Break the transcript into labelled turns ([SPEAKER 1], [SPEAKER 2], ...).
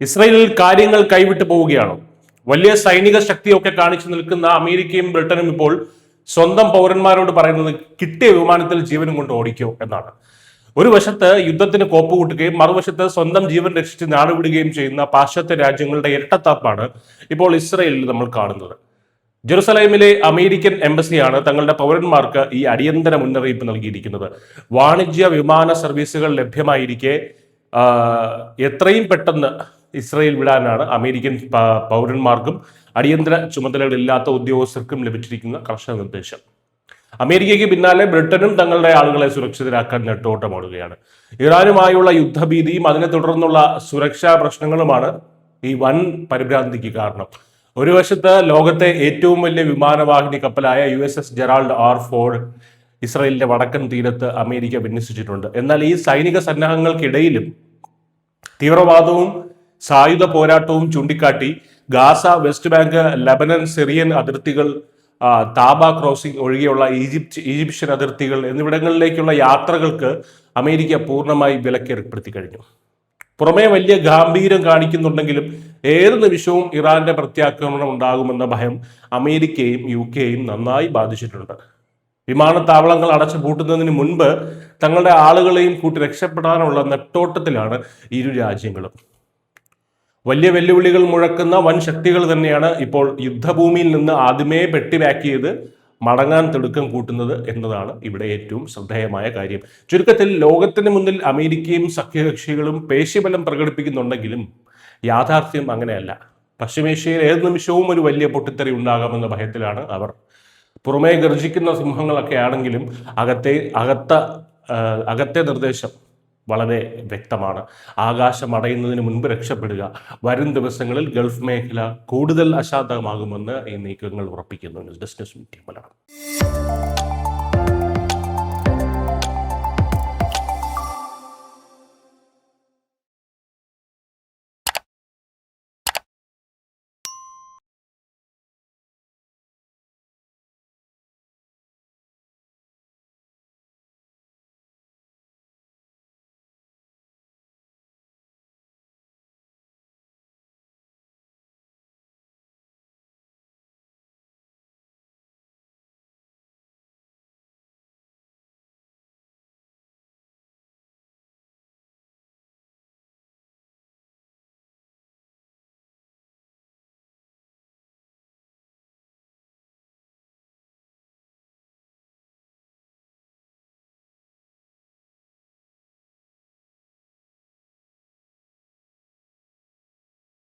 [SPEAKER 1] ഇസ്രയേലിൽ കാര്യങ്ങൾ കൈവിട്ടു പോവുകയാണോ? വലിയ സൈനിക ശക്തിയൊക്കെ കാണിച്ചു നിൽക്കുന്ന അമേരിക്കയും ബ്രിട്ടനും ഇപ്പോൾ സ്വന്തം പൗരന്മാരോട് പറയുന്നത് കിട്ടിയ വിമാനത്തിൽ ജീവനും കൊണ്ട് ഓടിക്കോ എന്നാണ്. ഒരു വശത്ത് യുദ്ധത്തിന് കോപ്പുകൂട്ടുകയും മറുവശത്ത് സ്വന്തം ജീവൻ രക്ഷിച്ച് നാടുവിടുകയും ചെയ്യുന്ന പാശ്ചാത്യ രാജ്യങ്ങളുടെ ഇരട്ടത്താപ്പാണ് ഇപ്പോൾ ഇസ്രയേലിൽ നമ്മൾ കാണുന്നത്. ജെറുസലേമിലെ അമേരിക്കൻ എംബസിയാണ് തങ്ങളുടെ പൗരന്മാർക്ക് ഈ അടിയന്തര മുന്നറിയിപ്പ് നൽകിയിരിക്കുന്നത്. വാണിജ്യ വിമാന സർവീസുകൾ ലഭ്യമായിരിക്കെ എത്രയും പെട്ടെന്ന് ഇസ്രയേൽ വിടാനാണ് അമേരിക്കൻ പൗരന്മാർക്കും അടിയന്തര ചുമതലകളില്ലാത്ത ഉദ്യോഗസ്ഥർക്കും ലഭിച്ചിരിക്കുന്ന കർശന നിർദ്ദേശം. അമേരിക്കയ്ക്ക് പിന്നാലെ ബ്രിട്ടനും തങ്ങളുടെ ആളുകളെ സുരക്ഷിതരാക്കാൻ നെട്ടോട്ടമോടുകയാണ്. ഇറാനുമായുള്ള യുദ്ധഭീതിയും അതിനെ തുടർന്നുള്ള സുരക്ഷാ പ്രശ്നങ്ങളുമാണ് ഈ വൻ പരിഭ്രാന്തിക്ക് കാരണം. ഒരു വശത്ത് ലോകത്തെ ഏറ്റവും വലിയ വിമാനവാഹിനി കപ്പലായ USS ജെറാൾഡ് R. ഫോർഡ് ഇസ്രയേലിന്റെ വടക്കൻ തീരത്ത് അമേരിക്ക വിന്യസിച്ചിട്ടുണ്ട്. എന്നാൽ ഈ സൈനിക സന്നാഹങ്ങൾക്കിടയിലും തീവ്രവാദവും സായുധ പോരാട്ടവും ചൂണ്ടിക്കാട്ടി Gaza, west bank, Lebanon, Syrian അതിർത്തികൾ, താബ ക്രോസിംഗ് ഒഴികെയുള്ള ഈജിപ്ഷ്യൻ അതിർത്തികൾ എന്നിവിടങ്ങളിലേക്കുള്ള യാത്രകൾക്ക് അമേരിക്ക പൂർണ്ണമായി വിലക്കേർപ്പെടുത്തി കഴിഞ്ഞു. പുറമേ വലിയ ഗാംഭീര്യം കാണിക്കുന്നുണ്ടെങ്കിലും ഏത് നിമിഷവും ഇറാന്റെ പ്രത്യാക്രമണം ഉണ്ടാകുമെന്ന ഭയം അമേരിക്കയും UK-യും നന്നായി ബാധിച്ചിട്ടുണ്ട്. വിമാനത്താവളങ്ങൾ അടച്ചു പൂട്ടുന്നതിന് മുൻപ് തങ്ങളുടെ ആളുകളെയും കൂട്ടി രക്ഷപ്പെടാനുള്ള നെട്ടോട്ടത്തിലാണ് ഇരു രാജ്യങ്ങളും. വലിയ വെല്ലുവിളികൾ മുഴക്കുന്ന വൻ ശക്തികൾ തന്നെയാണ് ഇപ്പോൾ യുദ്ധഭൂമിയിൽ നിന്ന് ആദ്യമേ പെട്ടി പാക്ക് ചെയ്ത് മടങ്ങാൻ തിടുക്കം കൂട്ടുന്നത് എന്നതാണ് ഇവിടെ ഏറ്റവും ശ്രദ്ധേയമായ കാര്യം. ചുരുക്കത്തിൽ ലോകത്തിന് മുന്നിൽ അമേരിക്കയും സഖ്യകക്ഷികളും പേശിബലം പ്രകടിപ്പിക്കുന്നുണ്ടെങ്കിലും യാഥാർത്ഥ്യം അങ്ങനെയല്ല. പശ്ചിമേഷ്യയിൽ ഏത് നിമിഷവും ഒരു വലിയ പൊട്ടിത്തെറി ഉണ്ടാകാമെന്ന ഭയത്തിലാണ് അവർ. പുറമേ ഗർജിക്കുന്ന സിംഹങ്ങളൊക്കെ ആണെങ്കിലും അകത്തെ നിർദ്ദേശം വളരെ വ്യക്തമാണ്. ആകാശം അടയുന്നതിന് മുൻപ് രക്ഷപ്പെടുക. വരും ദിവസങ്ങളിൽ ഗൾഫ് മേഖല കൂടുതൽ അശാന്തമാകുമെന്ന് ഈ നീക്കങ്ങൾ ഉറപ്പിക്കുന്നു. News desk Malayalam.